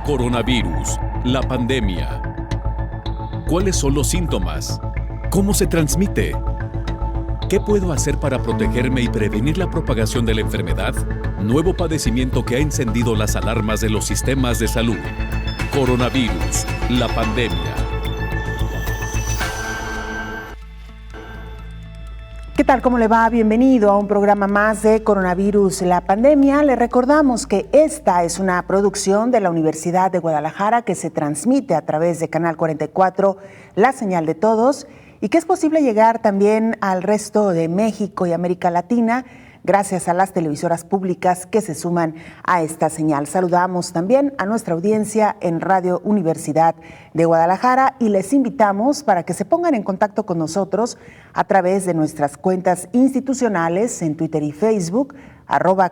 Coronavirus, la pandemia. ¿Cuáles son los síntomas? ¿Cómo se transmite? ¿Qué puedo hacer para protegerme y prevenir la propagación de la enfermedad? Nuevo padecimiento que ha encendido las alarmas de los sistemas de salud. Coronavirus, la pandemia. ¿Qué tal? ¿Cómo le va? Bienvenido a un programa más de Coronavirus, la pandemia. Le recordamos que esta es una producción de la Universidad de Guadalajara que se transmite a través de Canal 44, la señal de todos, y que es posible llegar también al resto de México y América Latina gracias a las televisoras públicas que se suman a esta señal. Saludamos también a nuestra audiencia en Radio Universidad de Guadalajara y les invitamos para que se pongan en contacto con nosotros a través de nuestras cuentas institucionales en Twitter y Facebook,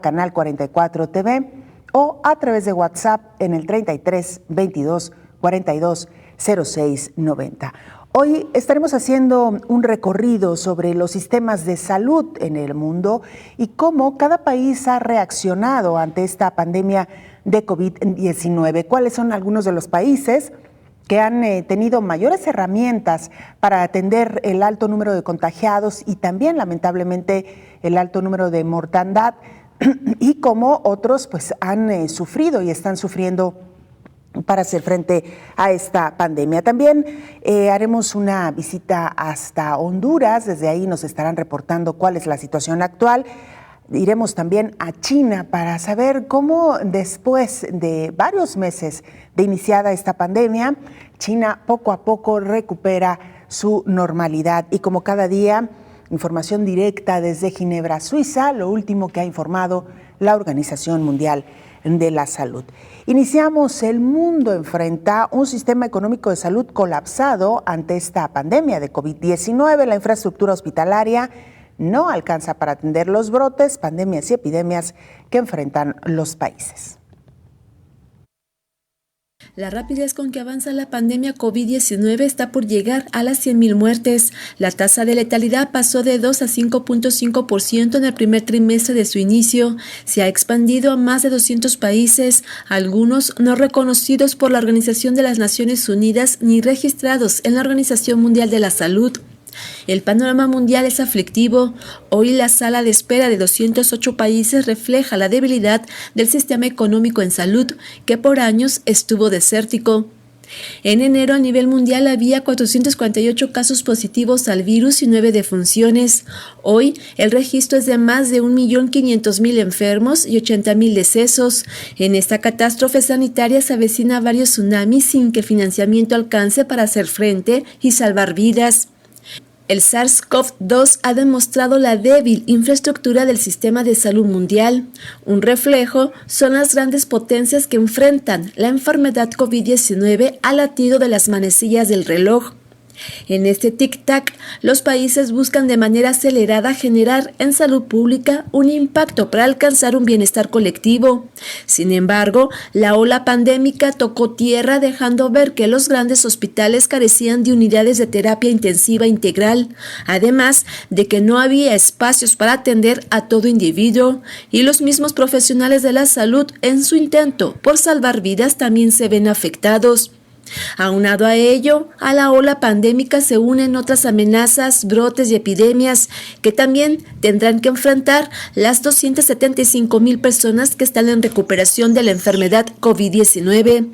@Canal 44 TV, o a través de WhatsApp en el 33 22 42 06 90. Hoy estaremos haciendo un recorrido sobre los sistemas de salud en el mundo y cómo cada país ha reaccionado ante esta pandemia de COVID-19. ¿Cuáles son algunos de los países que han tenido mayores herramientas para atender el alto número de contagiados y también, lamentablemente, el alto número de mortandad? Y cómo otros pues han sufrido y están sufriendo para hacer frente a esta pandemia. También haremos una visita hasta Honduras. Desde ahí nos estarán reportando cuál es la situación actual. Iremos también a China para saber cómo, después de varios meses de iniciada esta pandemia, China poco a poco recupera su normalidad. Y como cada día, información directa desde Ginebra, Suiza, lo último que ha informado la Organización Mundial de la Salud. Iniciamos. El mundo enfrenta un sistema económico de salud colapsado ante esta pandemia de COVID-19. La infraestructura hospitalaria no alcanza para atender los brotes, pandemias y epidemias que enfrentan los países. La rapidez con que avanza la pandemia COVID-19 está por llegar a las 100,000 muertes. La tasa de letalidad pasó de 2 a 5.5% en el primer trimestre de su inicio. Se ha expandido a más de 200 países, algunos no reconocidos por la Organización de las Naciones Unidas ni registrados en la Organización Mundial de la Salud. El panorama mundial es aflictivo. Hoy la sala de espera de 208 países refleja la debilidad del sistema económico en salud, que por años estuvo desértico. En enero a nivel mundial había 448 casos positivos al virus y 9 defunciones. Hoy el registro es de más de 1.500.000 enfermos y 80.000 decesos. En esta catástrofe sanitaria se avecina varios tsunamis sin que el financiamiento alcance para hacer frente y salvar vidas. El SARS-CoV-2 ha demostrado la débil infraestructura del sistema de salud mundial. Un reflejo son las grandes potencias que enfrentan la enfermedad COVID-19 al latido de las manecillas del reloj. En este tic-tac, los países buscan de manera acelerada generar en salud pública un impacto para alcanzar un bienestar colectivo. Sin embargo, la ola pandémica tocó tierra, dejando ver que los grandes hospitales carecían de unidades de terapia intensiva integral, además de que no había espacios para atender a todo individuo, y los mismos profesionales de la salud, en su intento por salvar vidas, también se ven afectados. Aunado a ello, a la ola pandémica se unen otras amenazas, brotes y epidemias que también tendrán que enfrentar las 275,000 personas que están en recuperación de la enfermedad COVID-19.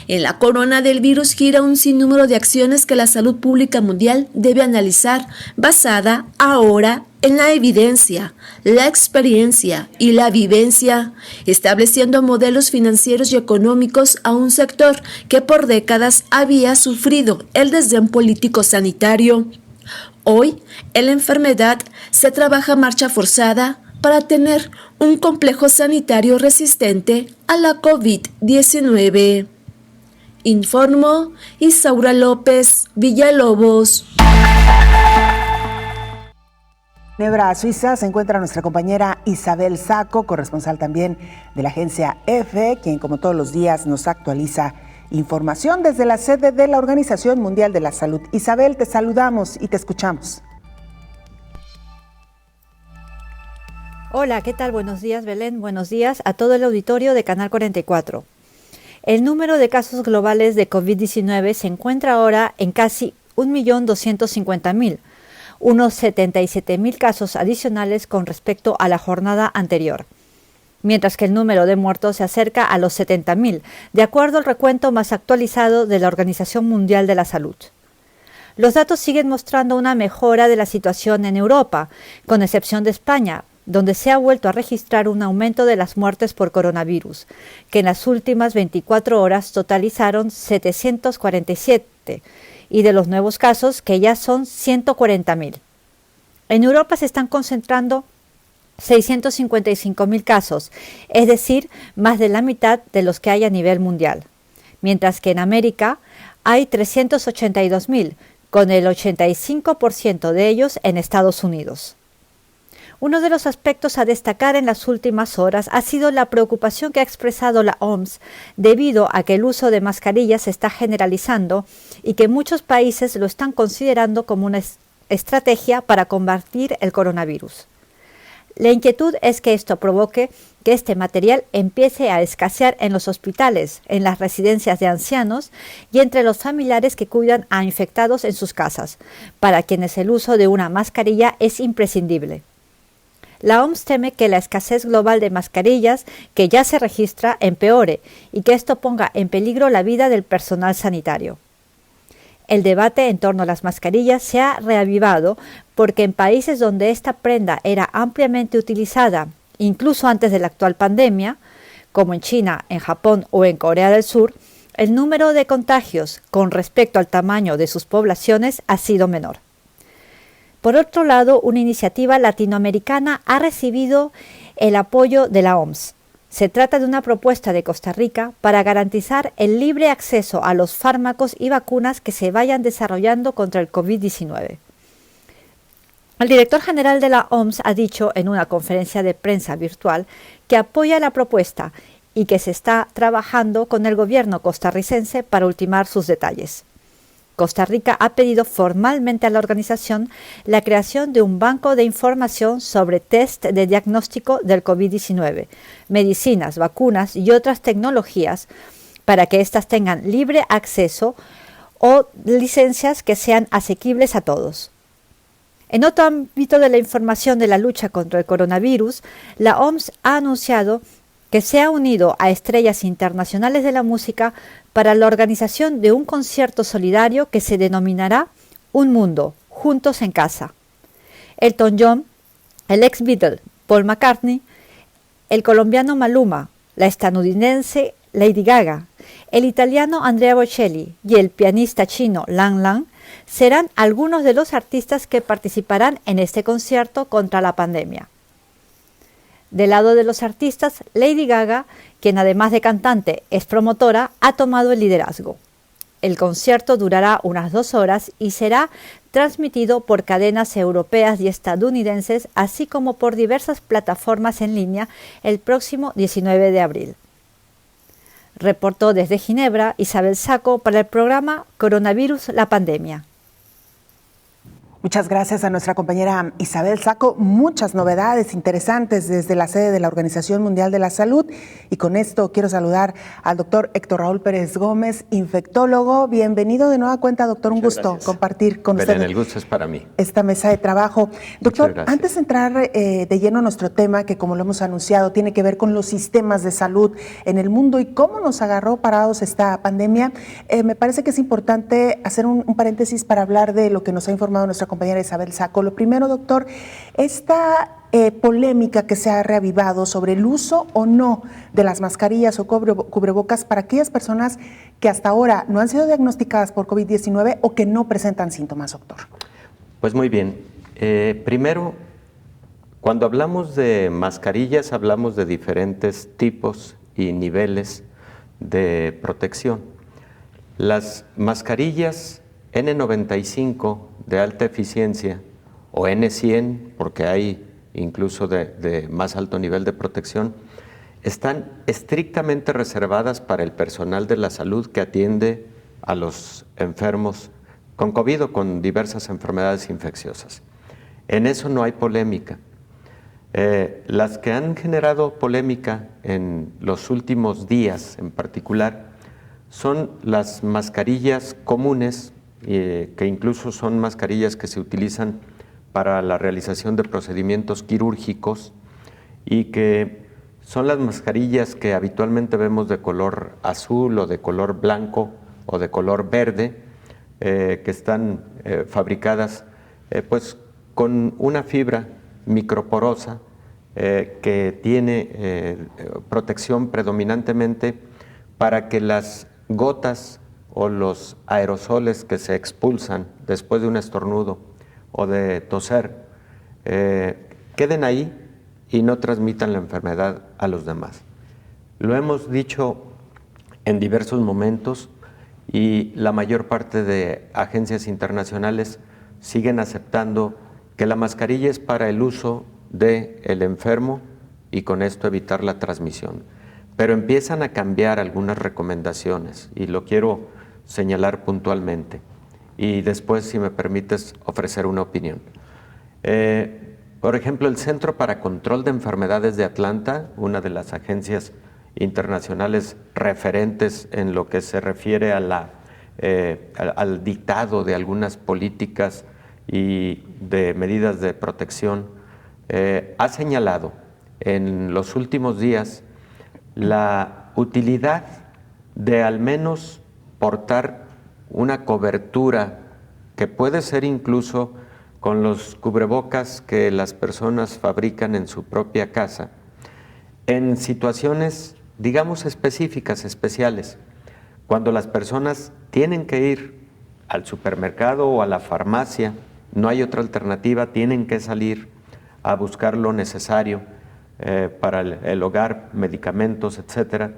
En la corona del virus gira un sinnúmero de acciones que la salud pública mundial debe analizar, basada ahora en la evidencia, la experiencia y la vivencia, estableciendo modelos financieros y económicos a un sector que por décadas había sufrido el desdén político sanitario. Hoy, en la enfermedad se trabaja a marcha forzada para tener un complejo sanitario resistente a la COVID-19. Informó Isaura López Villalobos. Ginebra, Suiza, se encuentra nuestra compañera Isabel Saco, corresponsal también de la agencia EFE, quien como todos los días nos actualiza información desde la sede de la Organización Mundial de la Salud. Isabel, te saludamos y te escuchamos. Hola, ¿qué tal? Buenos días, Belén. Buenos días a todo el auditorio de Canal 44. El número de casos globales de COVID-19 se encuentra ahora en casi 1.250.000, unos 77.000 casos adicionales con respecto a la jornada anterior, mientras que el número de muertos se acerca a los 70.000, de acuerdo al recuento más actualizado de la Organización Mundial de la Salud. Los datos siguen mostrando una mejora de la situación en Europa, con excepción de España, donde se ha vuelto a registrar un aumento de las muertes por coronavirus, que en las últimas 24 horas totalizaron 747, y de los nuevos casos, que ya son 140.000. En Europa se están concentrando 655.000 casos, es decir, más de la mitad de los que hay a nivel mundial, mientras que en América hay 382.000, con el 85% de ellos en Estados Unidos. Uno de los aspectos a destacar en las últimas horas ha sido la preocupación que ha expresado la OMS debido a que el uso de mascarillas se está generalizando y que muchos países lo están considerando como una estrategia para combatir el coronavirus. La inquietud es que esto provoque que este material empiece a escasear en los hospitales, en las residencias de ancianos y entre los familiares que cuidan a infectados en sus casas, para quienes el uso de una mascarilla es imprescindible. La OMS teme que la escasez global de mascarillas que ya se registra empeore y que esto ponga en peligro la vida del personal sanitario. El debate en torno a las mascarillas se ha reavivado porque en países donde esta prenda era ampliamente utilizada, incluso antes de la actual pandemia, como en China, en Japón o en Corea del Sur, el número de contagios con respecto al tamaño de sus poblaciones ha sido menor. Por otro lado, una iniciativa latinoamericana ha recibido el apoyo de la OMS. Se trata de una propuesta de Costa Rica para garantizar el libre acceso a los fármacos y vacunas que se vayan desarrollando contra el COVID-19. El director general de la OMS ha dicho en una conferencia de prensa virtual que apoya la propuesta y que se está trabajando con el gobierno costarricense para ultimar sus detalles. Costa Rica ha pedido formalmente a la organización la creación de un banco de información sobre test de diagnóstico del COVID-19, medicinas, vacunas y otras tecnologías para que éstas tengan libre acceso o licencias que sean asequibles a todos. En otro ámbito de la información de la lucha contra el coronavirus, la OMS ha anunciado que se ha unido a estrellas internacionales de la música para la organización de un concierto solidario que se denominará Un Mundo, Juntos en Casa. Elton John, el ex Beatle Paul McCartney, el colombiano Maluma, la estadounidense Lady Gaga, el italiano Andrea Bocelli y el pianista chino Lang Lang serán algunos de los artistas que participarán en este concierto contra la pandemia. Del lado de los artistas, Lady Gaga, quien además de cantante es promotora, ha tomado el liderazgo. El concierto durará unas 2 horas y será transmitido por cadenas europeas y estadounidenses, así como por diversas plataformas en línea el próximo 19 de abril. Reportó desde Ginebra Isabel Saco para el programa Coronavirus, la pandemia. Muchas gracias a nuestra compañera Isabel Saco. Muchas novedades interesantes desde la sede de la Organización Mundial de la Salud. Y con esto quiero saludar al doctor Héctor Raúl Pérez Gómez, infectólogo. Bienvenido de nueva cuenta, doctor. Un gusto compartir con usted. El gusto es para mí. Esta mesa de trabajo. Doctor, antes de entrar de lleno a nuestro tema, que como lo hemos anunciado, tiene que ver con los sistemas de salud en el mundo y cómo nos agarró parados esta pandemia, me parece que es importante hacer un paréntesis para hablar de lo que nos ha informado nuestra compañera Isabel Saco. Lo primero, doctor, esta polémica que se ha reavivado sobre el uso o no de las mascarillas o cubrebocas para aquellas personas que hasta ahora no han sido diagnosticadas por COVID-19 o que no presentan síntomas, doctor. Pues muy bien. Primero, cuando hablamos de mascarillas, hablamos de diferentes tipos y niveles de protección. Las mascarillas N95 de alta eficiencia o N100, porque hay incluso de más alto nivel de protección, están estrictamente reservadas para el personal de la salud que atiende a los enfermos con COVID o con diversas enfermedades infecciosas. En eso no hay polémica. Las que han generado polémica en los últimos días en particular son las mascarillas comunes, que incluso son mascarillas que se utilizan para la realización de procedimientos quirúrgicos y que son las mascarillas que habitualmente vemos de color azul o de color blanco o de color verde, que están fabricadas pues con una fibra microporosa que tiene protección predominantemente para que las gotas o los aerosoles que se expulsan después de un estornudo o de toser queden ahí y no transmitan la enfermedad a los demás. Lo hemos dicho en diversos momentos y la mayor parte de agencias internacionales siguen aceptando que la mascarilla es para el uso del enfermo y con esto evitar la transmisión. Pero empiezan a cambiar algunas recomendaciones y lo quiero señalar puntualmente y después, si me permites, ofrecer una opinión. Por ejemplo, el Centro para Control de Enfermedades de Atlanta, una de las agencias internacionales referentes en lo que se refiere a al dictado de algunas políticas y de medidas de protección, ha señalado en los últimos días la utilidad de al menos portar una cobertura que puede ser incluso con los cubrebocas que las personas fabrican en su propia casa, en situaciones, digamos, específicas, especiales, cuando las personas tienen que ir al supermercado o a la farmacia, no hay otra alternativa, tienen que salir a buscar lo necesario para el hogar, medicamentos, etcétera.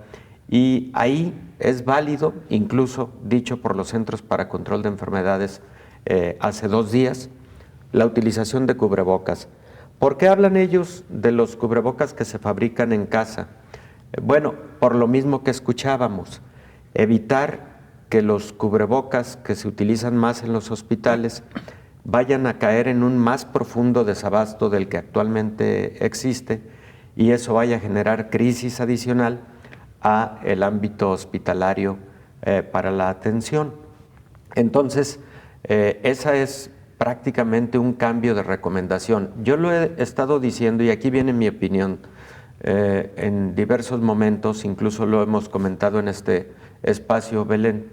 Y ahí es válido, incluso dicho por los Centros para Control de Enfermedades hace 2 días, la utilización de cubrebocas. ¿Por qué hablan ellos de los cubrebocas que se fabrican en casa? Bueno, por lo mismo que escuchábamos, evitar que los cubrebocas que se utilizan más en los hospitales vayan a caer en un más profundo desabasto del que actualmente existe y eso vaya a generar crisis adicional a el ámbito hospitalario para la atención. Entonces, esa es prácticamente un cambio de recomendación. Yo lo he estado diciendo y aquí viene mi opinión en diversos momentos, incluso lo hemos comentado en este espacio, Belén.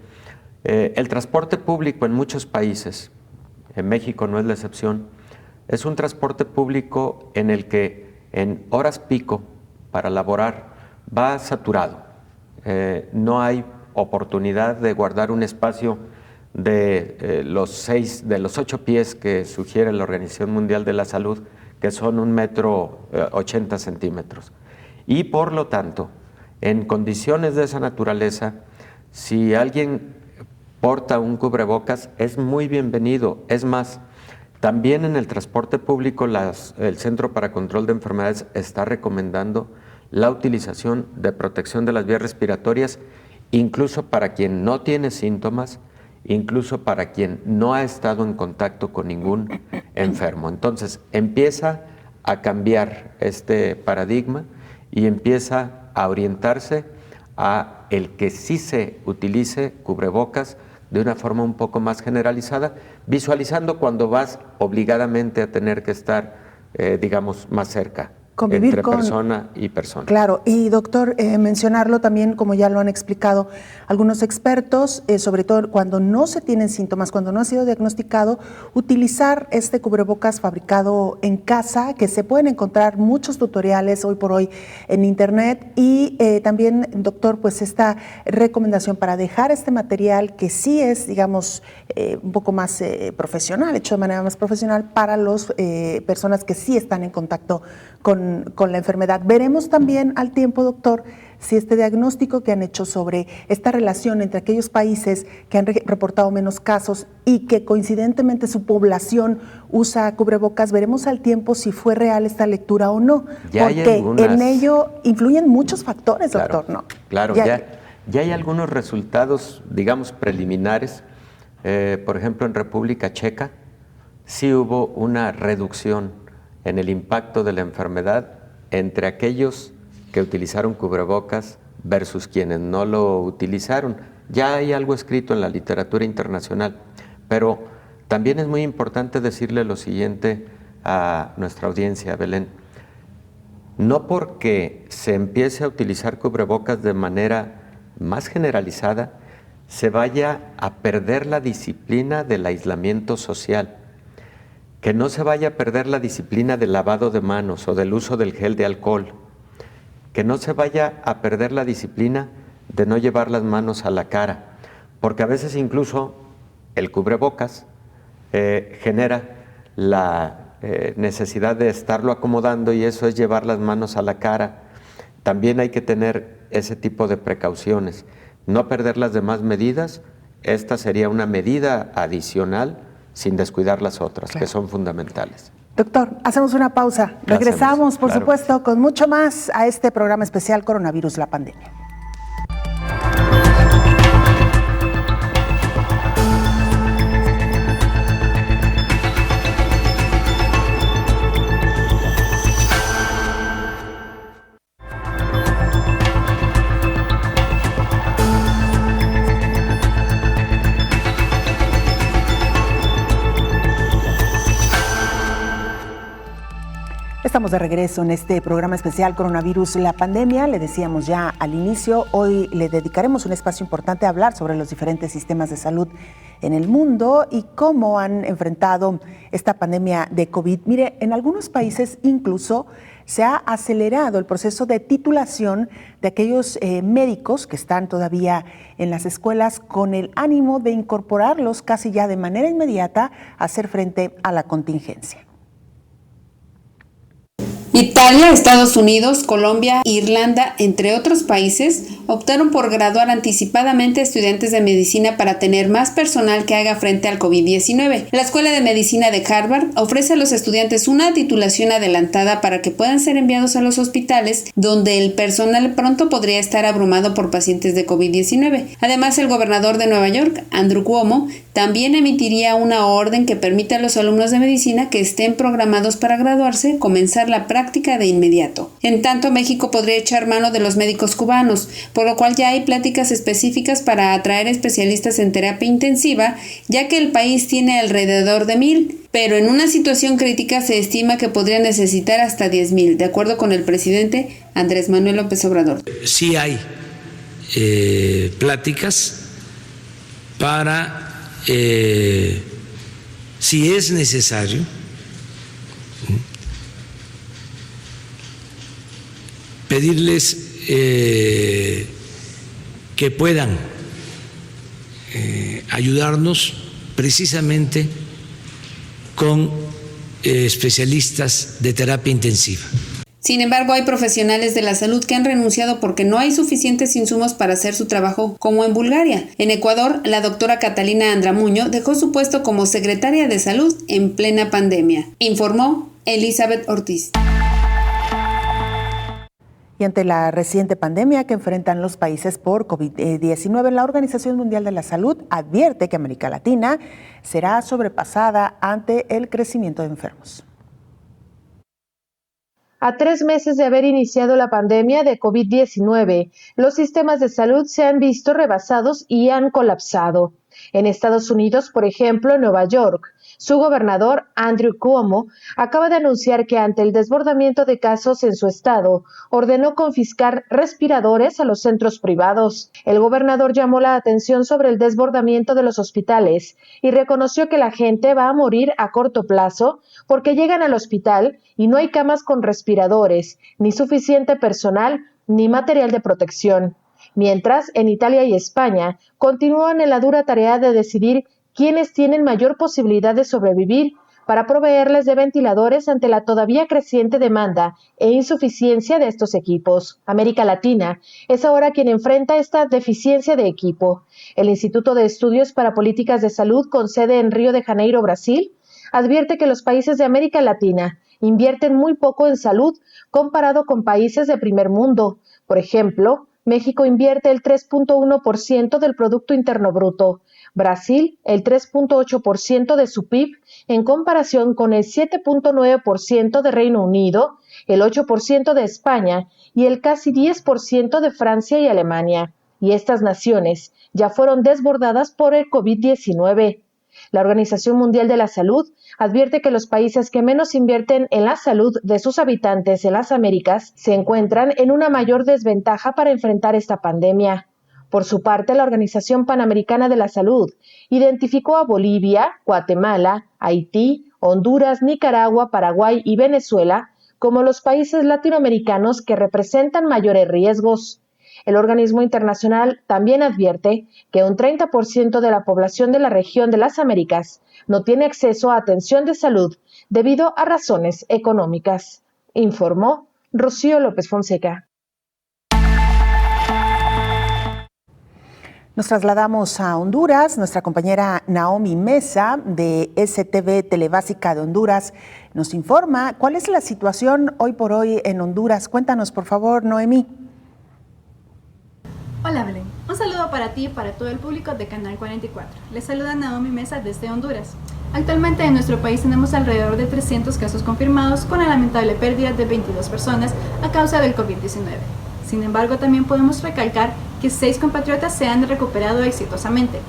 El transporte público en muchos países, en México no es la excepción, es un transporte público en el que en horas pico para laborar va saturado. No hay oportunidad de guardar un espacio de los 8 pies que sugiere la Organización Mundial de la Salud, que son 1,80 m. Y por lo tanto, en condiciones de esa naturaleza, si alguien porta un cubrebocas, es muy bienvenido. Es más, también en el transporte público, el Centro para Control de Enfermedades está recomendando la utilización de protección de las vías respiratorias, incluso para quien no tiene síntomas, incluso para quien no ha estado en contacto con ningún enfermo. Entonces, empieza a cambiar este paradigma y empieza a orientarse a el que sí se utilice cubrebocas de una forma un poco más generalizada, visualizando cuando vas obligadamente a tener que estar, digamos, más cerca. Convivir entre persona y persona. Claro, y doctor, mencionarlo también, como ya lo han explicado algunos expertos, sobre todo cuando no se tienen síntomas, cuando no ha sido diagnosticado, utilizar este cubrebocas fabricado en casa, que se pueden encontrar muchos tutoriales hoy por hoy en internet, y también, doctor, pues esta recomendación para dejar este material que sí es, digamos, un poco más profesional, hecho de manera más profesional para las personas que sí están en contacto con la enfermedad. Veremos también al tiempo, doctor, si este diagnóstico que han hecho sobre esta relación entre aquellos países que han reportado menos casos y que coincidentemente su población usa cubrebocas, veremos al tiempo si fue real esta lectura o no, porque en ello influyen muchos factores, claro, doctor, ¿no? Claro, ya hay algunos resultados, digamos, preliminares. Por ejemplo, en República Checa sí hubo una reducción en el impacto de la enfermedad entre aquellos que utilizaron cubrebocas versus quienes no lo utilizaron. Ya hay algo escrito en la literatura internacional, pero también es muy importante decirle lo siguiente a nuestra audiencia, Belén. No porque se empiece a utilizar cubrebocas de manera más generalizada, se vaya a perder la disciplina del aislamiento social, que no se vaya a perder la disciplina del lavado de manos o del uso del gel de alcohol, que no se vaya a perder la disciplina de no llevar las manos a la cara, porque a veces incluso el cubrebocas genera la necesidad de estarlo acomodando y eso es llevar las manos a la cara. También hay que tener ese tipo de precauciones, no perder las demás medidas. Esta sería una medida adicional sin descuidar las otras, claro, que son fundamentales. Doctor, hacemos una pausa. Regresamos, por supuesto, con mucho más a este programa especial Coronavirus, la pandemia. Estamos de regreso en este programa especial Coronavirus, la pandemia. Le decíamos ya al inicio, hoy le dedicaremos un espacio importante a hablar sobre los diferentes sistemas de salud en el mundo y cómo han enfrentado esta pandemia de COVID. Mire, en algunos países incluso se ha acelerado el proceso de titulación de aquellos médicos que están todavía en las escuelas con el ánimo de incorporarlos casi ya de manera inmediata a hacer frente a la contingencia. Italia, Estados Unidos, Colombia, Irlanda, entre otros países, optaron por graduar anticipadamente a estudiantes de medicina para tener más personal que haga frente al COVID-19. La Escuela de Medicina de Harvard ofrece a los estudiantes una titulación adelantada para que puedan ser enviados a los hospitales, donde el personal pronto podría estar abrumado por pacientes de COVID-19. Además, el gobernador de Nueva York, Andrew Cuomo, también emitiría una orden que permita a los alumnos de medicina que estén programados para graduarse comenzar la práctica de inmediato. En tanto, México podría echar mano de los médicos cubanos, por lo cual ya hay pláticas específicas para atraer especialistas en terapia intensiva, ya que el país tiene alrededor de 1,000, pero en una situación crítica se estima que podría necesitar hasta 10,000, de acuerdo con el presidente Andrés Manuel López Obrador. Sí hay pláticas para, si es necesario, pedirles que puedan ayudarnos precisamente con especialistas de terapia intensiva. Sin embargo, hay profesionales de la salud que han renunciado porque no hay suficientes insumos para hacer su trabajo, como en Bulgaria. En Ecuador, la doctora Catalina Andramuño dejó su puesto como secretaria de salud en plena pandemia, informó Elizabeth Ortiz. Y ante la reciente pandemia que enfrentan los países por COVID-19, la Organización Mundial de la Salud advierte que América Latina será sobrepasada ante el crecimiento de enfermos. A 3 meses de haber iniciado la pandemia de COVID-19, los sistemas de salud se han visto rebasados y han colapsado. En Estados Unidos, por ejemplo, en Nueva York, su gobernador, Andrew Cuomo, acaba de anunciar que ante el desbordamiento de casos en su estado, ordenó confiscar respiradores a los centros privados. El gobernador llamó la atención sobre el desbordamiento de los hospitales y reconoció que la gente va a morir a corto plazo porque llegan al hospital y no hay camas con respiradores, ni suficiente personal, ni material de protección. Mientras, en Italia y España, continúan en la dura tarea de decidir quiénes tienen mayor posibilidad de sobrevivir para proveerles de ventiladores ante la todavía creciente demanda e insuficiencia de estos equipos. América Latina es ahora quien enfrenta esta deficiencia de equipo. El Instituto de Estudios para Políticas de Salud, con sede en Río de Janeiro, Brasil, advierte que los países de América Latina invierten muy poco en salud comparado con países de primer mundo. Por ejemplo, México invierte el 3.1% del Producto Interno Bruto, Brasil el 3.8% de su PIB, en comparación con el 7.9% de Reino Unido, el 8% de España y el casi 10% de Francia y Alemania. y estas naciones ya fueron desbordadas por el COVID-19. La Organización Mundial de la Salud advierte que los países que menos invierten en la salud de sus habitantes en las Américas se encuentran en una mayor desventaja para enfrentar esta pandemia. Por su parte, la Organización Panamericana de la Salud identificó a Bolivia, Guatemala, Haití, Honduras, Nicaragua, Paraguay y Venezuela como los países latinoamericanos que representan mayores riesgos. El organismo internacional también advierte que un 30% de la población de la región de las Américas no tiene acceso a atención de salud debido a razones económicas, informó Rocío López Fonseca. Nos trasladamos a Honduras. Nuestra compañera Naomi Mesa de STV Telebásica de Honduras nos informa cuál es la situación hoy por hoy en Honduras. Cuéntanos, por favor, Noemí. Hola Belén, un saludo para ti y para todo el público de Canal 44. Les saluda Naomi Mesa desde Honduras. Actualmente en nuestro país tenemos alrededor de 300 casos confirmados con la lamentable pérdida de 22 personas a causa del COVID-19. Sin embargo, también podemos recalcar que 6 compatriotas se han recuperado exitosamente.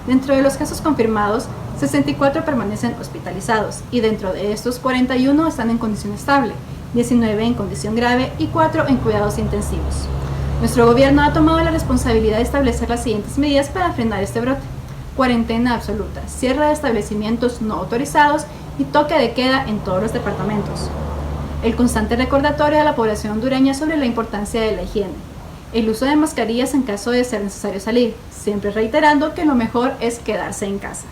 Dentro de los casos confirmados, 64 permanecen hospitalizados y dentro de estos 41 están en condición estable, 19 en condición grave y 4 en cuidados intensivos. Nuestro gobierno ha tomado la responsabilidad de establecer las siguientes medidas para frenar este brote: cuarentena absoluta, cierre de establecimientos no autorizados y toque de queda en todos los departamentos. El constante recordatorio a la población hondureña sobre la importancia de la higiene. El uso de mascarillas en caso de ser necesario salir, siempre reiterando que lo mejor es quedarse en casa.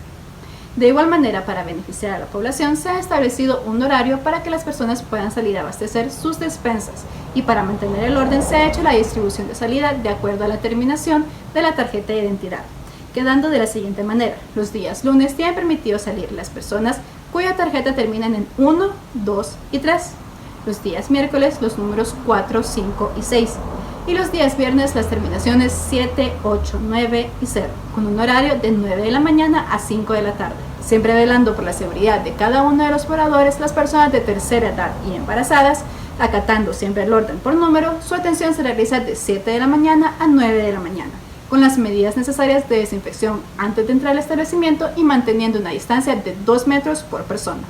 De igual manera, para beneficiar a la población, se ha establecido un horario para que las personas puedan salir a abastecer sus despensas y para mantener el orden se ha hecho la distribución de salida de acuerdo a la terminación de la tarjeta de identidad, quedando de la siguiente manera: los días lunes tienen permitido salir las personas cuya tarjeta terminan en 1, 2 y 3. Los días miércoles los números 4, 5 y 6. Y los días viernes las terminaciones 7, 8, 9 y 0, con un horario de 9 de la mañana a 5 de la tarde. Siempre velando por la seguridad de cada uno de los moradores, las personas de tercera edad y embarazadas, acatando siempre el orden por número, su atención se realiza de 7 de la mañana a 9 de la mañana, con las medidas necesarias de desinfección antes de entrar al establecimiento y manteniendo una distancia de 2 metros por persona.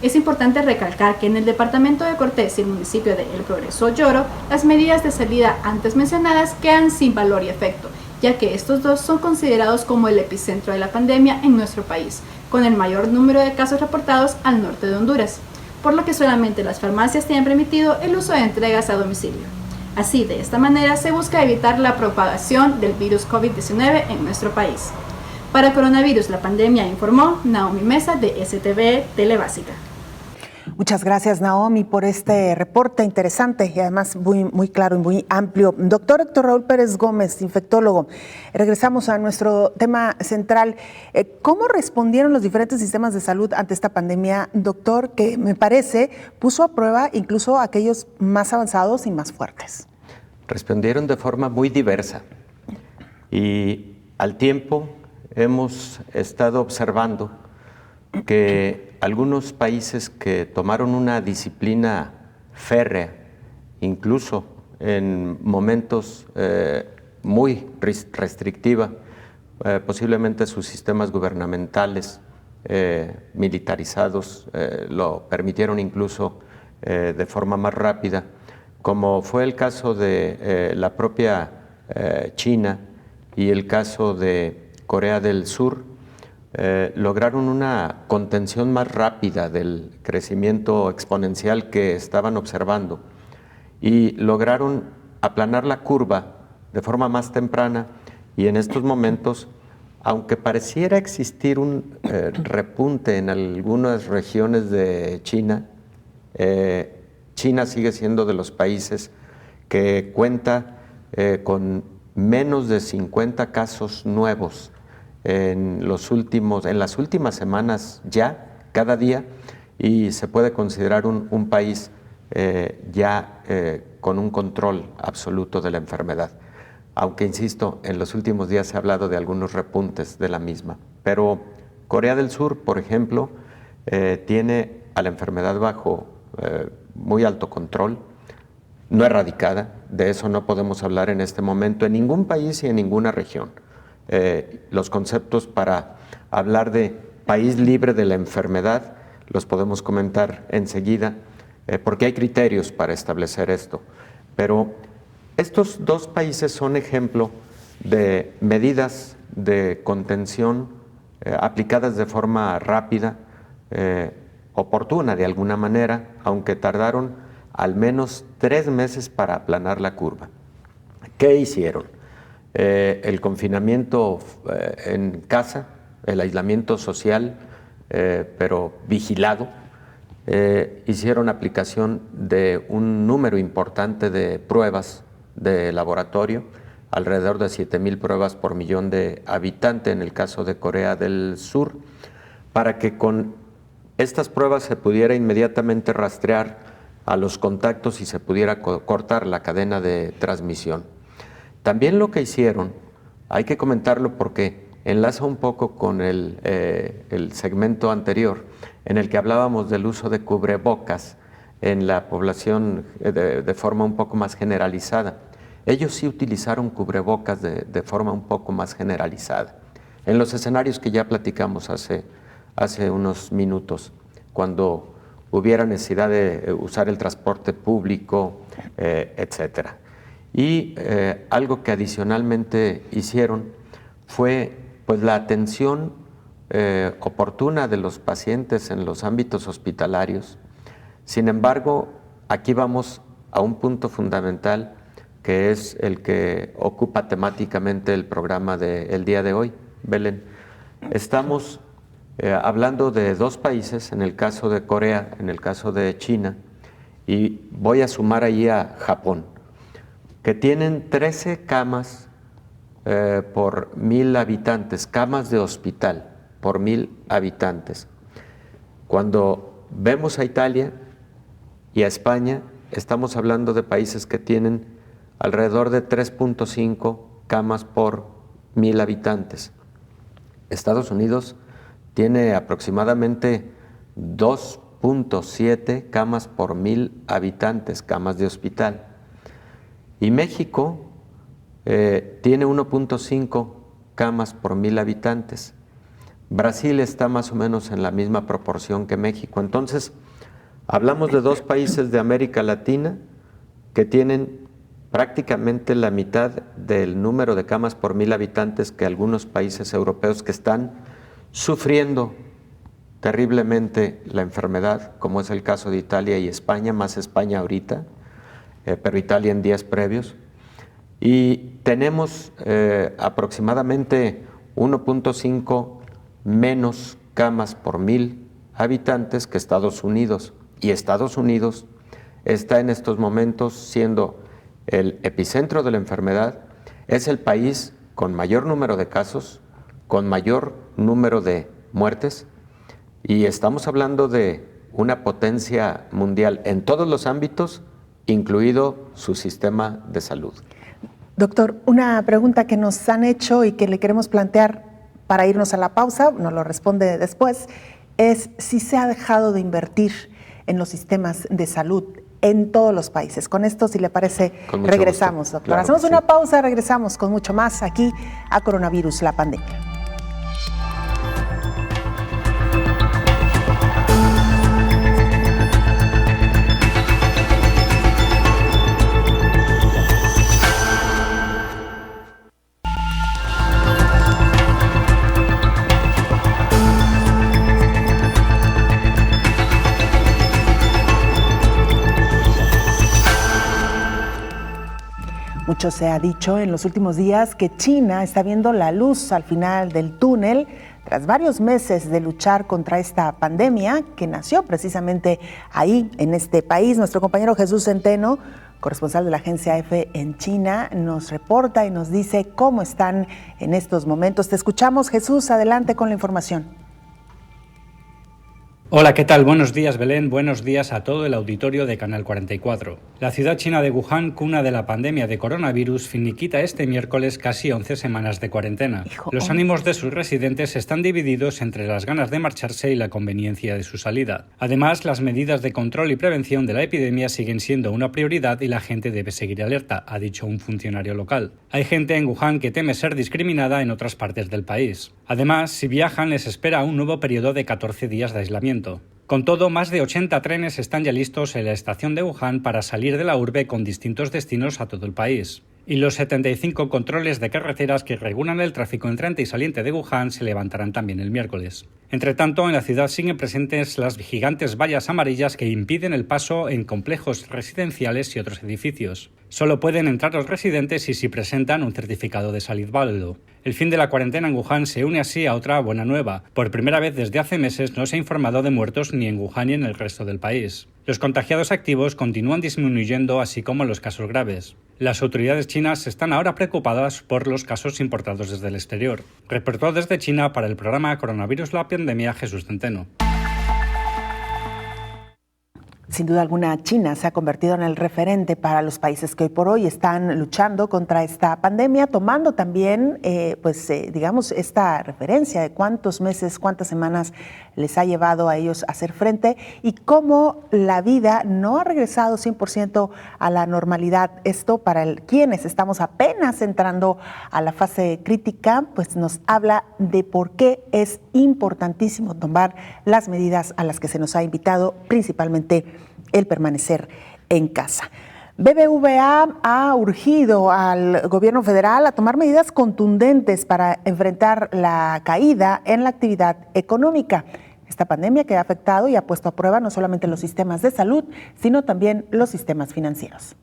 Es importante recalcar que en el departamento de Cortés y el municipio de El Progreso Lloro, las medidas de salida antes mencionadas quedan sin valor y efecto, ya que estos dos son considerados como el epicentro de la pandemia en nuestro país, con el mayor número de casos reportados al norte de Honduras, por lo que solamente las farmacias tienen permitido el uso de entregas a domicilio. Así, de esta manera, se busca evitar la propagación del virus COVID-19 en nuestro país. Para Coronavirus, la pandemia, informó Naomi Mesa de STV Telebásica. Muchas gracias, Naomi, por este reporte interesante y además muy claro y muy amplio. Doctor Héctor Raúl Pérez Gómez, infectólogo, regresamos a nuestro tema central. ¿Cómo respondieron los diferentes sistemas de salud ante esta pandemia, doctor, que me parece puso a prueba incluso a aquellos más avanzados y más fuertes? Respondieron de forma muy diversa y al tiempo hemos estado observando que algunos países que tomaron una disciplina férrea, incluso en momentos muy restrictiva, posiblemente sus sistemas gubernamentales militarizados lo permitieron incluso de forma más rápida, como fue el caso de la propia China y el caso de Corea del Sur. Lograron una contención más rápida del crecimiento exponencial que estaban observando y lograron aplanar la curva de forma más temprana, y en estos momentos, aunque pareciera existir un repunte en algunas regiones de China, China sigue siendo de los países que cuenta con menos de 50 casos nuevos en las últimas semanas ya, cada día, y se puede considerar un país ya con un control absoluto de la enfermedad. Aunque, insisto, en los últimos días se ha hablado de algunos repuntes de la misma. Pero Corea del Sur, por ejemplo, tiene a la enfermedad bajo muy alto control. no erradicada, de eso no podemos hablar en este momento en ningún país y en ninguna región. Los conceptos para hablar de país libre de la enfermedad los podemos comentar enseguida, porque hay criterios para establecer esto. Pero estos dos países son ejemplo de medidas de contención aplicadas de forma rápida, oportuna de alguna manera, aunque tardaron al menos 3 meses para aplanar la curva. ¿Qué hicieron? El confinamiento en casa, el aislamiento social, pero vigilado. Hicieron aplicación de un número importante de pruebas de laboratorio, alrededor de 7,000 pruebas por millón de habitantes en el caso de Corea del Sur, para que con estas pruebas se pudiera inmediatamente rastrear a los contactos y se pudiera cortar la cadena de transmisión. También lo que hicieron, hay que comentarlo porque enlaza un poco con el segmento anterior, en el que hablábamos del uso de cubrebocas en la población de forma un poco más generalizada. Ellos sí utilizaron cubrebocas de forma un poco más generalizada, en los escenarios que ya platicamos hace unos minutos, cuando hubiera necesidad de usar el transporte público, etcétera. Y algo que adicionalmente hicieron fue pues, la atención oportuna de los pacientes en los ámbitos hospitalarios. Sin embargo, aquí vamos a un punto fundamental que es el que ocupa temáticamente el programa del día de hoy, Belén. Estamos hablando de 2 países, en el caso de Corea, en el caso de China, y voy a sumar ahí a Japón, que tienen 13 camas por 1,000 habitantes, camas de hospital por 1,000 habitantes. Cuando vemos a Italia y a España, estamos hablando de países que tienen alrededor de 3.5 camas por 1,000 habitantes. Estados Unidos tiene aproximadamente 2.7 camas por 1,000 habitantes, camas de hospital. Y México tiene 1.5 camas por 1,000 habitantes. Brasil está más o menos en la misma proporción que México. Entonces, hablamos de 2 países de América Latina que tienen prácticamente la mitad del número de camas por 1,000 habitantes que algunos países europeos que están sufriendo terriblemente la enfermedad, como es el caso de Italia y España, más España ahorita, pero Italia en días previos. Y tenemos aproximadamente 1.5 menos camas por 1,000 habitantes que Estados Unidos. Y Estados Unidos está en estos momentos siendo el epicentro de la enfermedad, es el país con mayor número de casos, con mayor número de muertes, y estamos hablando de una potencia mundial en todos los ámbitos, incluido su sistema de salud. Doctor, una pregunta que nos han hecho y que le queremos plantear para irnos a la pausa, nos lo responde después, es si se ha dejado de invertir en los sistemas de salud en todos los países. Con esto, si le parece, regresamos, doctor. Claro, hacemos una pausa, regresamos con mucho más aquí a Coronavirus, la pandemia. Mucho se ha dicho en los últimos días que China está viendo la luz al final del túnel tras varios meses de luchar contra esta pandemia que nació precisamente ahí, en este país. Nuestro compañero Jesús Centeno, corresponsal de la agencia EFE en China, nos reporta y nos dice cómo están en estos momentos. Te escuchamos, Jesús, adelante con la información. Hola, ¿qué tal? Buenos días, Belén. Buenos días a todo el auditorio de Canal 44. La ciudad china de Wuhan, cuna de la pandemia de coronavirus, finiquita este miércoles casi 11 semanas de cuarentena. Los ánimos de sus residentes están divididos entre las ganas de marcharse y la conveniencia de su salida. Además, las medidas de control y prevención de la epidemia siguen siendo una prioridad y la gente debe seguir alerta, ha dicho un funcionario local. Hay gente en Wuhan que teme ser discriminada en otras partes del país. Además, si viajan les espera un nuevo periodo de 14 días de aislamiento. Con todo, más de 80 trenes están ya listos en la estación de Wuhan para salir de la urbe con distintos destinos a todo el país. Y los 75 controles de carreteras que regulan el tráfico entrante y saliente de Wuhan se levantarán también el miércoles. Entre tanto, en la ciudad siguen presentes las gigantes vallas amarillas que impiden el paso en complejos residenciales y otros edificios. Solo pueden entrar los residentes si presentan un certificado de salud válido. El fin de la cuarentena en Wuhan se une así a otra buena nueva. Por primera vez desde hace meses no se ha informado de muertos ni en Wuhan ni en el resto del país. Los contagiados activos continúan disminuyendo, así como los casos graves. Las autoridades chinas están ahora preocupadas por los casos importados desde el exterior. Reportó desde China para el programa Coronavirus la Pandemia Jesús Centeno. Sin duda alguna, China se ha convertido en el referente para los países que hoy por hoy están luchando contra esta pandemia, tomando también, digamos, esta referencia de cuántos meses, cuántas semanas les ha llevado a ellos a hacer frente y cómo la vida no ha regresado 100% a la normalidad. Esto para quienes estamos apenas entrando a la fase crítica, pues nos habla de por qué es importantísimo tomar las medidas a las que se nos ha invitado, principalmente el permanecer en casa. BBVA ha urgido al gobierno federal a tomar medidas contundentes para enfrentar la caída en la actividad económica. Esta pandemia que ha afectado y ha puesto a prueba no solamente los sistemas de salud, sino también los sistemas financieros.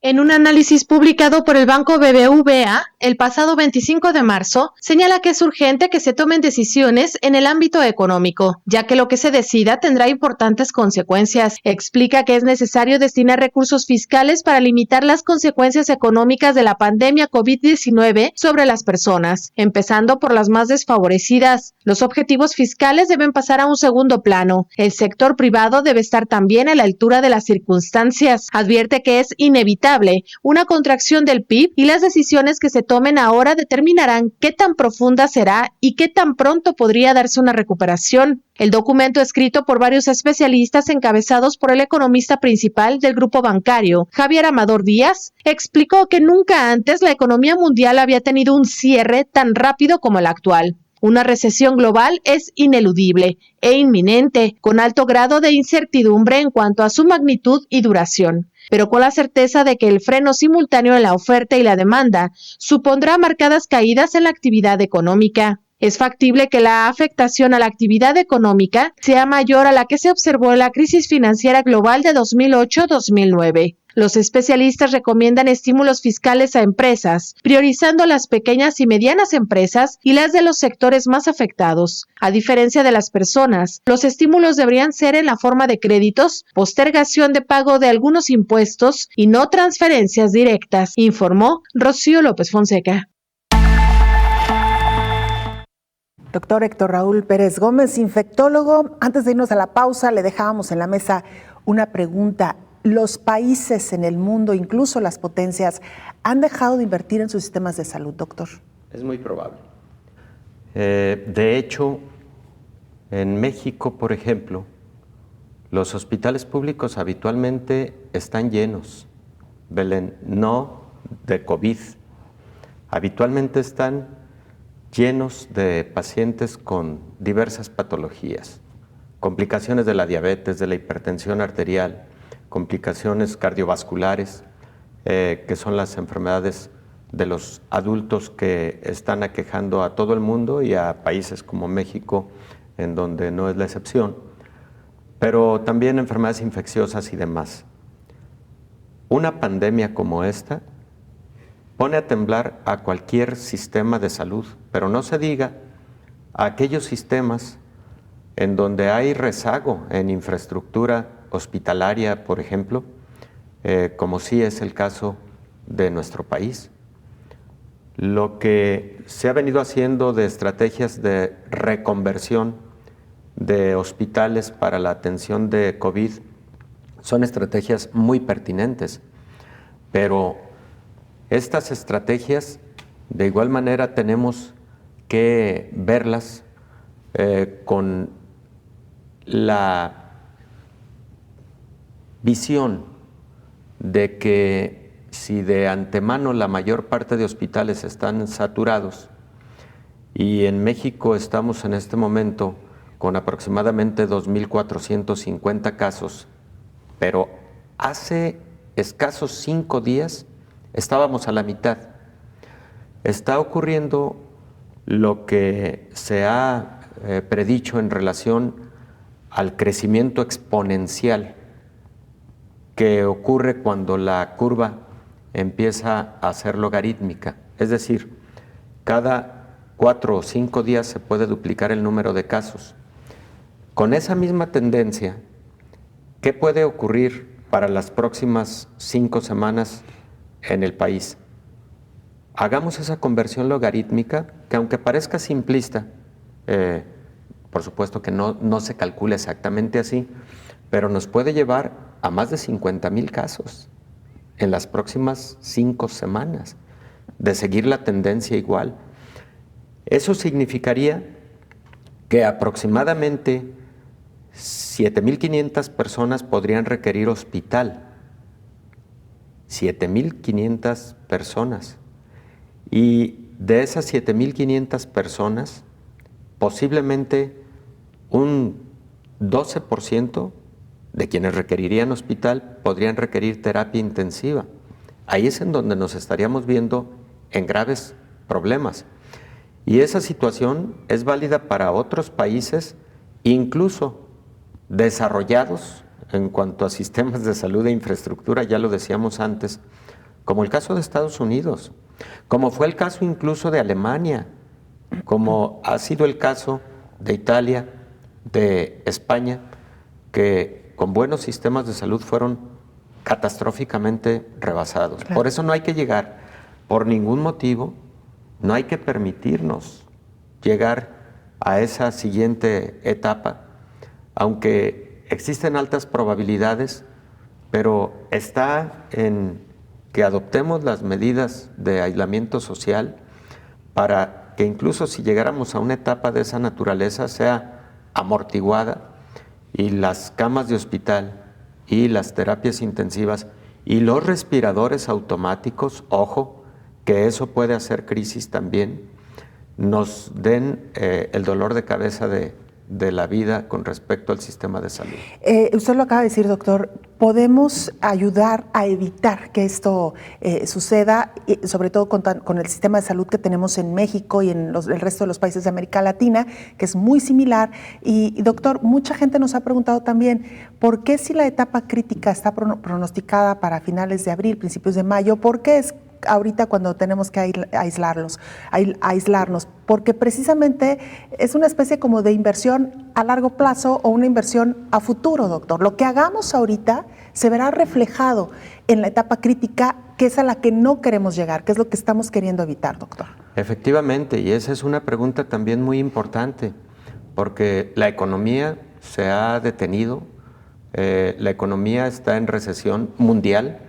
En un análisis publicado por el banco BBVA el pasado 25 de marzo, señala que es urgente que se tomen decisiones en el ámbito económico, ya que lo que se decida tendrá importantes consecuencias. Explica que es necesario destinar recursos fiscales para limitar las consecuencias económicas de la pandemia COVID-19 sobre las personas, empezando por las más desfavorecidas. Los objetivos fiscales deben pasar a un segundo plano. El sector privado debe estar también a la altura de las circunstancias. Advierte que es inevitable una contracción del PIB y las decisiones que se tomen ahora determinarán qué tan profunda será y qué tan pronto podría darse una recuperación. El documento escrito por varios especialistas encabezados por el economista principal del grupo bancario, Javier Amador Díaz, explicó que nunca antes la economía mundial había tenido un cierre tan rápido como el actual. Una recesión global es ineludible e inminente, con alto grado de incertidumbre en cuanto a su magnitud y duración, pero con la certeza de que el freno simultáneo en la oferta y la demanda supondrá marcadas caídas en la actividad económica. Es factible que la afectación a la actividad económica sea mayor a la que se observó en la crisis financiera global de 2008-2009. Los especialistas recomiendan estímulos fiscales a empresas, priorizando las pequeñas y medianas empresas y las de los sectores más afectados. A diferencia de las personas, los estímulos deberían ser en la forma de créditos, postergación de pago de algunos impuestos y no transferencias directas, informó Rocío López Fonseca. Doctor Héctor Raúl Pérez Gómez, infectólogo. Antes de irnos a la pausa, le dejábamos en la mesa una pregunta. ¿Los países en el mundo, incluso las potencias, han dejado de invertir en sus sistemas de salud, doctor? Es muy probable. De hecho, en México, por ejemplo, los hospitales públicos habitualmente están llenos, Belén, no de COVID. Habitualmente están llenos de pacientes con diversas patologías, complicaciones de la diabetes, de la hipertensión arterial, complicaciones cardiovasculares, que son las enfermedades de los adultos que están aquejando a todo el mundo y a países como México, en donde no es la excepción, pero también enfermedades infecciosas y demás. Una pandemia como esta pone a temblar a cualquier sistema de salud, pero no se diga a aquellos sistemas en donde hay rezago en infraestructura hospitalaria, por ejemplo, como sí es el caso de nuestro país. Lo que se ha venido haciendo de estrategias de reconversión de hospitales para la atención de COVID son estrategias muy pertinentes, pero estas estrategias de igual manera tenemos que verlas con la visión de que si de antemano la mayor parte de hospitales están saturados y en México estamos en este momento con aproximadamente 2.450 casos, pero hace escasos 5 días estábamos a la mitad. Está ocurriendo lo que se ha predicho en relación al crecimiento exponencial que ocurre cuando la curva empieza a ser logarítmica. Es decir, cada 4 o 5 días se puede duplicar el número de casos. Con esa misma tendencia, ¿qué puede ocurrir para las próximas 5 semanas en el país? Hagamos esa conversión logarítmica que, aunque parezca simplista, por supuesto que no se calcula exactamente así, pero nos puede llevar a más de 50,000 casos en las próximas 5 semanas, de seguir la tendencia igual. Eso significaría que aproximadamente 7,500 personas podrían requerir hospital. 7,500 personas. Y de esas 7,500 personas, posiblemente un 12% de quienes requerirían hospital podrían requerir terapia intensiva. Ahí es en donde nos estaríamos viendo en graves problemas. Y esa situación es válida para otros países, incluso desarrollados en cuanto a sistemas de salud e infraestructura, ya lo decíamos antes, como el caso de Estados Unidos, como fue el caso incluso de Alemania, como ha sido el caso de Italia, de España, que con buenos sistemas de salud fueron catastróficamente rebasados. Claro. Por eso no hay que llegar, por ningún motivo, no hay que permitirnos llegar a esa siguiente etapa, aunque existen altas probabilidades, pero está en que adoptemos las medidas de aislamiento social para que incluso si llegáramos a una etapa de esa naturaleza sea amortiguada y las camas de hospital y las terapias intensivas y los respiradores automáticos, ojo, que eso puede hacer crisis también, nos den el dolor de cabeza de la vida con respecto al sistema de salud. Usted lo acaba de decir, doctor, podemos ayudar a evitar que esto suceda, sobre todo con el sistema de salud que tenemos en México y en el resto de los países de América Latina, que es muy similar. Y doctor, mucha gente nos ha preguntado también, ¿por qué si la etapa crítica está pronosticada para finales de abril, principios de mayo, por qué es ahorita cuando tenemos que aislarnos? Porque precisamente es una especie como de inversión a largo plazo o una inversión a futuro, doctor. Lo que hagamos ahorita se verá reflejado en la etapa crítica, que es a la que no queremos llegar, que es lo que estamos queriendo evitar, doctor. Efectivamente, y esa es una pregunta también muy importante, porque la economía se ha detenido, la economía está en recesión mundial.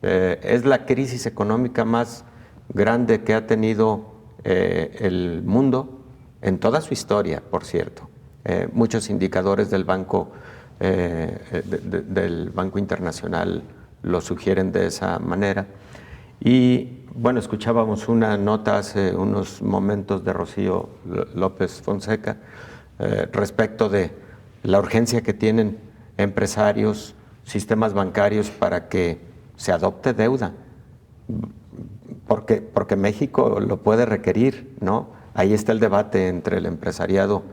Es la crisis económica más grande que ha tenido el mundo en toda su historia, por cierto. Muchos indicadores del Banco Internacional lo sugieren de esa manera. Y bueno, escuchábamos una nota hace unos momentos de Rocío López Fonseca respecto de la urgencia que tienen empresarios, sistemas bancarios para que se adopte deuda, porque México lo puede requerir, ¿no? Ahí está el debate entre el empresariado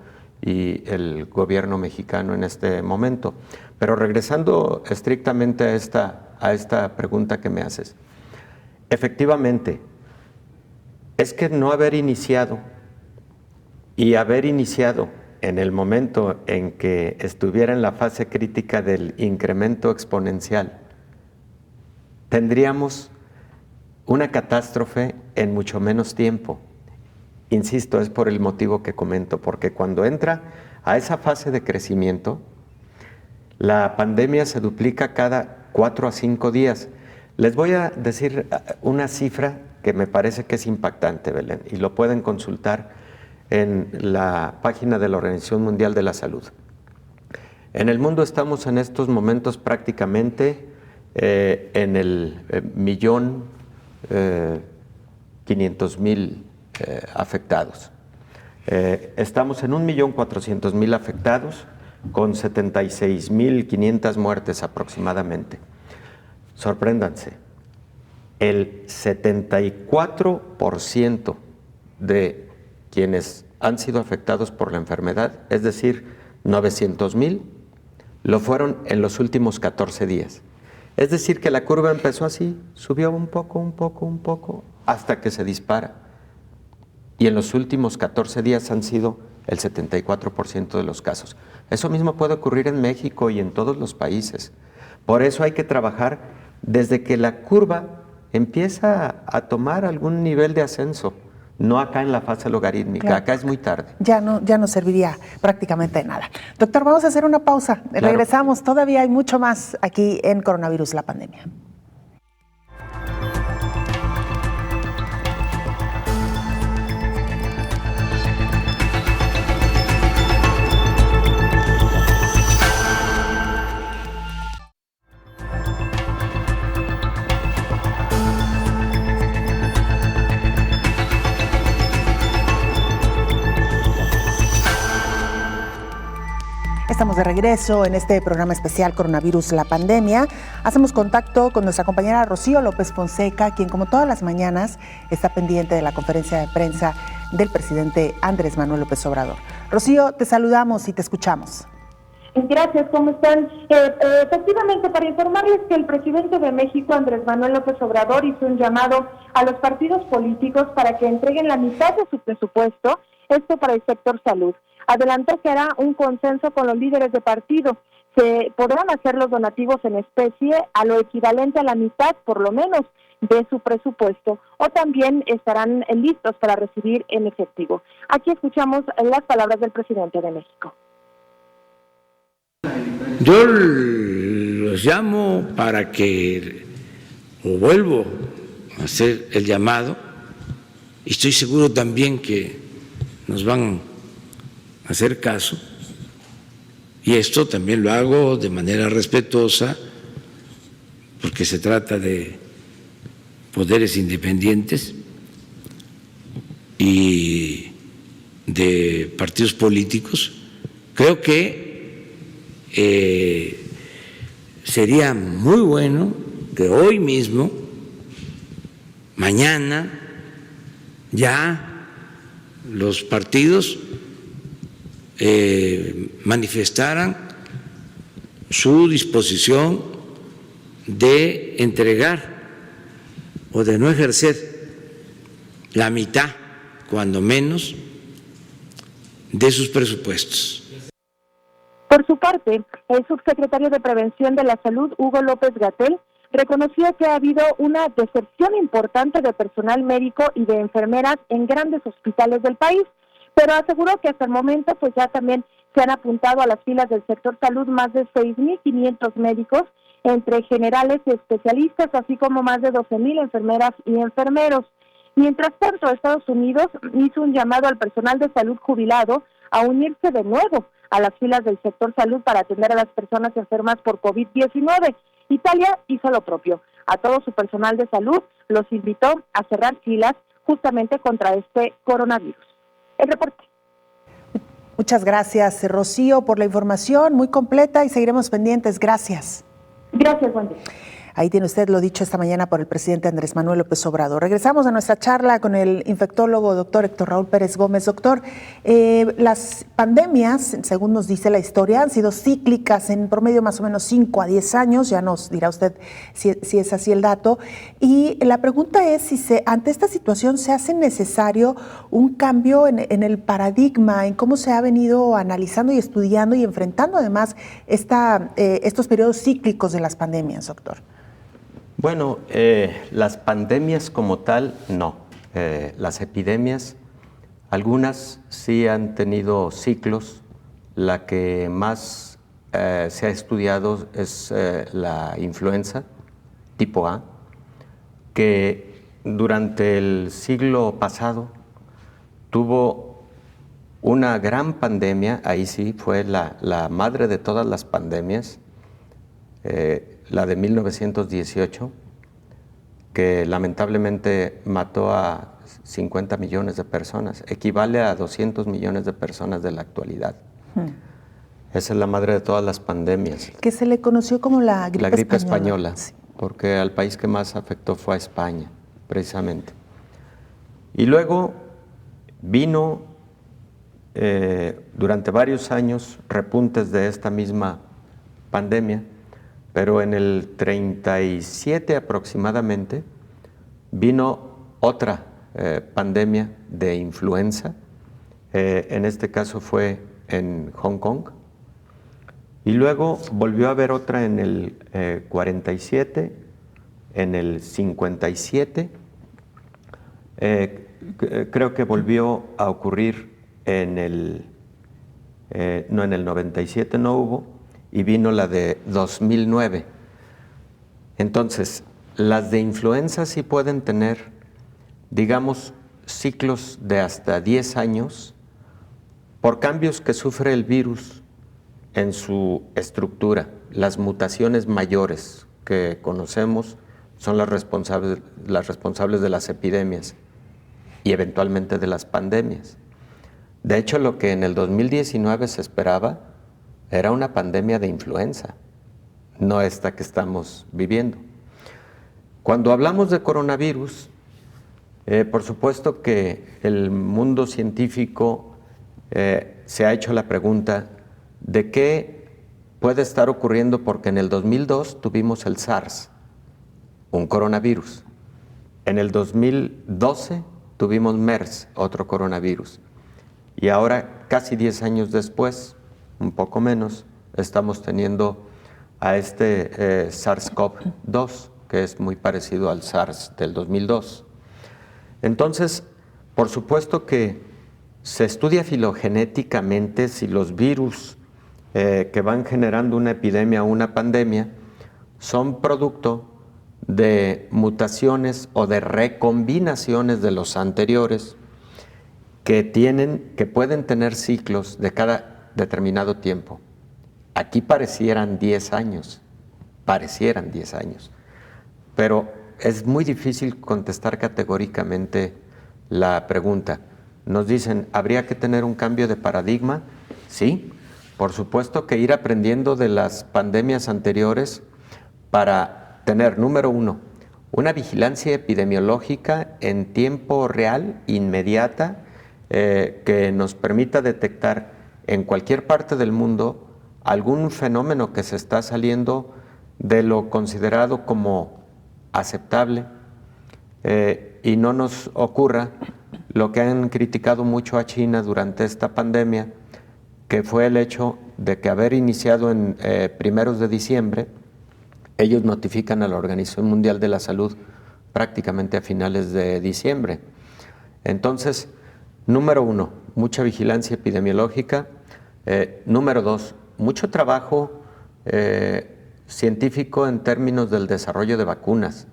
y el gobierno mexicano en este momento. Pero regresando estrictamente a esta pregunta que me haces, efectivamente, es que no haber iniciado y haber iniciado en el momento en que estuviera en la fase crítica del incremento exponencial, tendríamos una catástrofe en mucho menos tiempo. Insisto, es por el motivo que comento, porque cuando entra a esa fase de crecimiento, la pandemia se duplica cada 4 a 5 días. Les voy a decir una cifra que me parece que es impactante, Belén, y lo pueden consultar en la página de la Organización Mundial de la Salud. En el mundo estamos en estos momentos prácticamente en el 1.500.000 afectados. Estamos en 1.400.000 afectados, con 76.500 muertes aproximadamente. Sorpréndanse, el 74% de quienes han sido afectados por la enfermedad, es decir, 900.000, lo fueron en los últimos 14 días. Es decir, que la curva empezó así, subió un poco, hasta que se dispara. Y en los últimos 14 días han sido el 74% de los casos. Eso mismo puede ocurrir en México y en todos los países. Por eso hay que trabajar desde que la curva empieza a tomar algún nivel de ascenso, no acá en la fase logarítmica, claro. Acá es muy tarde. Ya no serviría prácticamente de nada. Doctor, vamos a hacer una pausa. Claro. Regresamos, todavía hay mucho más aquí en Coronavirus, la pandemia. Estamos de regreso en este programa especial Coronavirus, la pandemia. Hacemos contacto con nuestra compañera Rocío López Fonseca, quien como todas las mañanas está pendiente de la conferencia de prensa del presidente Andrés Manuel López Obrador. Rocío, te saludamos y te escuchamos. Gracias, ¿cómo están? Efectivamente, para informarles que el presidente de México, Andrés Manuel López Obrador, hizo un llamado a los partidos políticos para que entreguen la mitad de su presupuesto, esto para el sector salud. Adelantó que hará un consenso con los líderes de partido. Se podrán hacer los donativos en especie a lo equivalente a la mitad, por lo menos, de su presupuesto, o también estarán listos para recibir en efectivo. Aquí escuchamos las palabras del presidente de México. Yo los llamo para que, o vuelvo a hacer el llamado, y estoy seguro también que nos van a hacer caso, y esto también lo hago de manera respetuosa, porque se trata de poderes independientes y de partidos políticos. Creo que sería muy bueno que hoy mismo, mañana, ya los partidos manifestaran su disposición de entregar o de no ejercer la mitad, cuando menos, de sus presupuestos. Por su parte, el subsecretario de Prevención de la Salud, Hugo López-Gatell, reconoció que ha habido una deserción importante de personal médico y de enfermeras en grandes hospitales del país, pero aseguró que hasta el momento pues ya también se han apuntado a las filas del sector salud más de 6.500 médicos, entre generales y especialistas, así como más de 12.000 enfermeras y enfermeros. Mientras tanto, Estados Unidos hizo un llamado al personal de salud jubilado a unirse de nuevo a las filas del sector salud para atender a las personas enfermas por COVID-19. Italia hizo lo propio. A todo su personal de salud los invitó a cerrar filas justamente contra este coronavirus. El reporte. Muchas gracias, Rocío, por la información muy completa y seguiremos pendientes. Gracias. Gracias, buen día. Ahí tiene usted lo dicho esta mañana por el presidente Andrés Manuel López Obrador. Regresamos a nuestra charla con el infectólogo doctor Héctor Raúl Pérez Gómez. Doctor, las pandemias, según nos dice la historia, han sido cíclicas en promedio más o menos 5 a 10 años. Ya nos dirá usted si es así el dato. Y la pregunta es si ante esta situación se hace necesario un cambio en el paradigma, en cómo se ha venido analizando y estudiando y enfrentando además estos periodos cíclicos de las pandemias, doctor. Bueno, las pandemias como tal, no. Las epidemias, algunas sí han tenido ciclos la que más se ha estudiado es la influenza tipo A, que durante el siglo pasado tuvo una gran pandemia, ahí sí fue la madre de todas las pandemias, la de 1918, que lamentablemente mató a 50 millones de personas, equivale a 200 millones de personas de la actualidad. Esa es la madre de todas las pandemias. Que se le conoció como la gripe española, sí. Porque al país que más afectó fue a España, precisamente. Y luego vino durante varios años repuntes de esta misma pandemia, pero en el 37 aproximadamente vino otra pandemia de influenza, en este caso fue en Hong Kong, y luego volvió a haber otra en el 47, en el 57, creo que volvió a ocurrir en el, no, en el 97 no hubo, y vino la de 2009. Entonces, las de influenza sí pueden tener, digamos, ciclos de hasta 10 años por cambios que sufre el virus en su estructura. Las mutaciones mayores que conocemos son las responsables de las epidemias y eventualmente de las pandemias. De hecho, lo que en el 2019 se esperaba era una pandemia de influenza, no esta que estamos viviendo. Cuando hablamos de coronavirus, por supuesto que el mundo científico se ha hecho la pregunta de qué puede estar ocurriendo, porque en el 2002 tuvimos el SARS, un coronavirus. En el 2012 tuvimos MERS, otro coronavirus. Y ahora, casi 10 años después, un poco menos, estamos teniendo a este SARS-CoV-2, que es muy parecido al SARS del 2002. Entonces, por supuesto que se estudia filogenéticamente si los virus que van generando una epidemia o una pandemia son producto de mutaciones o de recombinaciones de los anteriores que pueden tener ciclos de cada determinado tiempo. Aquí parecieran 10 años, pero es muy difícil contestar categóricamente la pregunta. Nos dicen, ¿habría que tener un cambio de paradigma? Sí, por supuesto que ir aprendiendo de las pandemias anteriores para tener, número uno, una vigilancia epidemiológica en tiempo real, inmediata, que nos permita detectar en cualquier parte del mundo algún fenómeno que se está saliendo de lo considerado como aceptable, y no nos ocurra lo que han criticado mucho a China durante esta pandemia, que fue el hecho de que haber iniciado en primeros de diciembre, ellos notifican a la Organización Mundial de la Salud prácticamente a finales de diciembre. Entonces, número uno, mucha vigilancia epidemiológica. Número dos, mucho trabajo científico en términos del desarrollo de vacunas.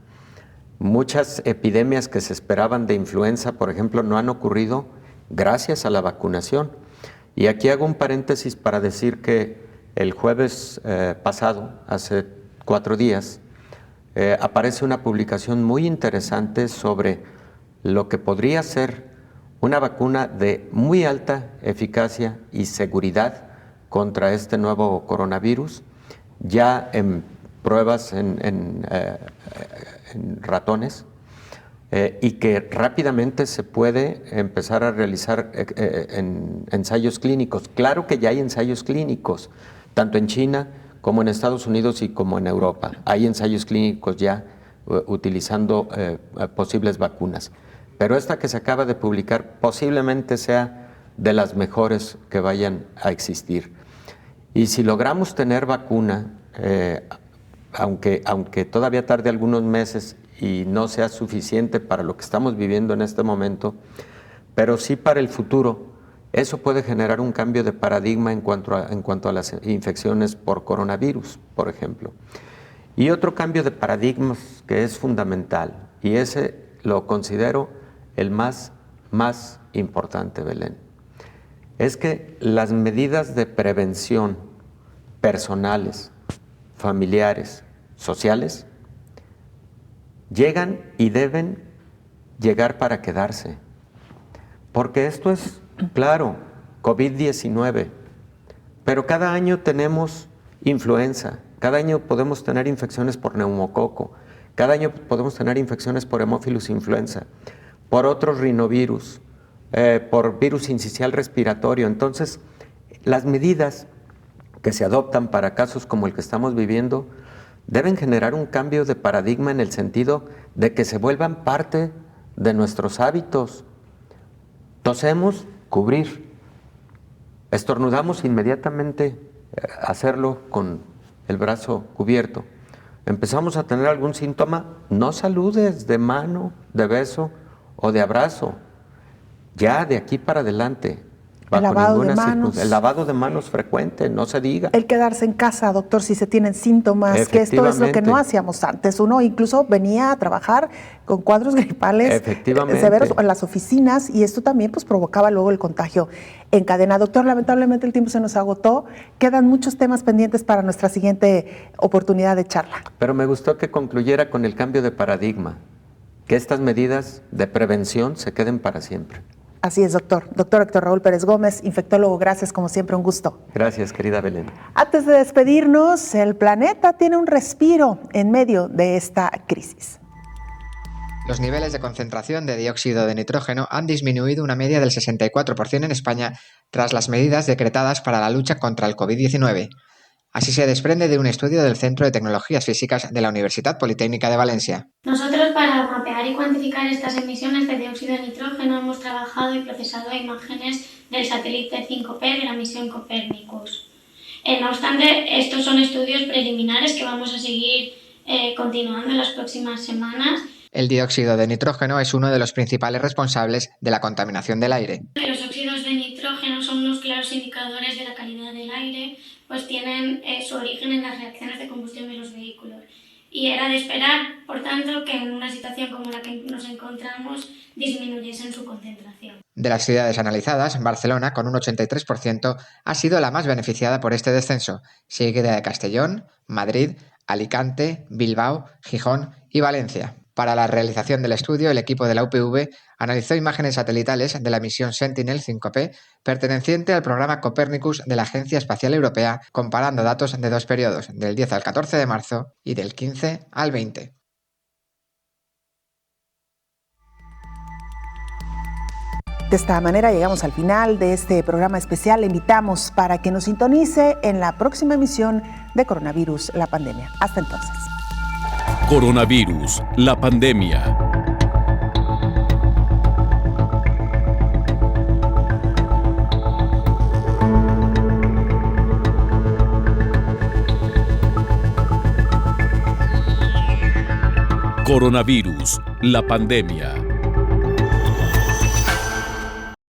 Muchas epidemias que se esperaban de influenza, por ejemplo, no han ocurrido gracias a la vacunación. Y aquí hago un paréntesis para decir que el jueves pasado, hace 4 días, aparece una publicación muy interesante sobre lo que podría ser una vacuna de muy alta eficacia y seguridad contra este nuevo coronavirus, ya en pruebas en ratones, y que rápidamente se puede empezar a realizar en ensayos clínicos. Claro que ya hay ensayos clínicos, tanto en China como en Estados Unidos y como en Europa. Hay ensayos clínicos ya utilizando posibles vacunas. Pero esta que se acaba de publicar posiblemente sea de las mejores que vayan a existir. Y si logramos tener vacuna, aunque todavía tarde algunos meses y no sea suficiente para lo que estamos viviendo en este momento, pero sí para el futuro, eso puede generar un cambio de paradigma en cuanto a las infecciones por coronavirus, por ejemplo. Y otro cambio de paradigmas que es fundamental, y ese lo considero el más importante, Belén, es que las medidas de prevención personales, familiares, sociales, llegan y deben llegar para quedarse. Porque esto es, claro, COVID-19, pero cada año tenemos influenza, cada año podemos tener infecciones por neumococo, cada año podemos tener infecciones por Haemophilus influenza, por otros rinovirus, por virus sincicial respiratorio. Entonces, las medidas que se adoptan para casos como el que estamos viviendo deben generar un cambio de paradigma en el sentido de que se vuelvan parte de nuestros hábitos. Tosemos, cubrir. Estornudamos, inmediatamente hacerlo con el brazo cubierto. Empezamos a tener algún síntoma, no saludes de mano, de beso o de abrazo. Ya de aquí para adelante, el lavado de manos. El lavado de manos frecuente, no se diga. El quedarse en casa, doctor, si se tienen síntomas, que esto es lo que no hacíamos antes. Uno incluso venía a trabajar con cuadros gripales severos en las oficinas y esto también pues provocaba luego el contagio en cadena. Doctor, lamentablemente el tiempo se nos agotó. Quedan muchos temas pendientes para nuestra siguiente oportunidad de charla. Pero me gustó que concluyera con el cambio de paradigma, que estas medidas de prevención se queden para siempre. Así es, doctor. Doctor Héctor Raúl Pérez Gómez, infectólogo, gracias, como siempre, un gusto. Gracias, querida Belén. Antes de despedirnos, el planeta tiene un respiro en medio de esta crisis. Los niveles de concentración de dióxido de nitrógeno han disminuido una media del 64% en España tras las medidas decretadas para la lucha contra el COVID-19. Así se desprende de un estudio del Centro de Tecnologías Físicas de la Universidad Politécnica de Valencia. Nosotros, para mapear y cuantificar estas emisiones de dióxido de nitrógeno, hemos trabajado y procesado imágenes del satélite 5P de la misión Copernicus. No obstante, estos son estudios preliminares que vamos a seguir continuando en las próximas semanas. El dióxido de nitrógeno es uno de los principales responsables de la contaminación del aire. Los óxidos de nitrógeno son unos claros indicadores de la calidad del aire, pues tienen su origen en las reacciones de combustión de los vehículos. Y era de esperar, por tanto, que en una situación como la que nos encontramos disminuyesen su concentración. De las ciudades analizadas, Barcelona, con un 83%, ha sido la más beneficiada por este descenso, seguida de Castellón, Madrid, Alicante, Bilbao, Gijón y Valencia. Para la realización del estudio, el equipo de la UPV analizó imágenes satelitales de la misión Sentinel-5P perteneciente al programa Copernicus de la Agencia Espacial Europea, comparando datos de 2 periodos, del 10 al 14 de marzo y del 15 al 20. De esta manera llegamos al final de este programa especial. Le invitamos para que nos sintonice en la próxima emisión de Coronavirus, la pandemia. Hasta entonces. Coronavirus, la pandemia. Coronavirus, la pandemia.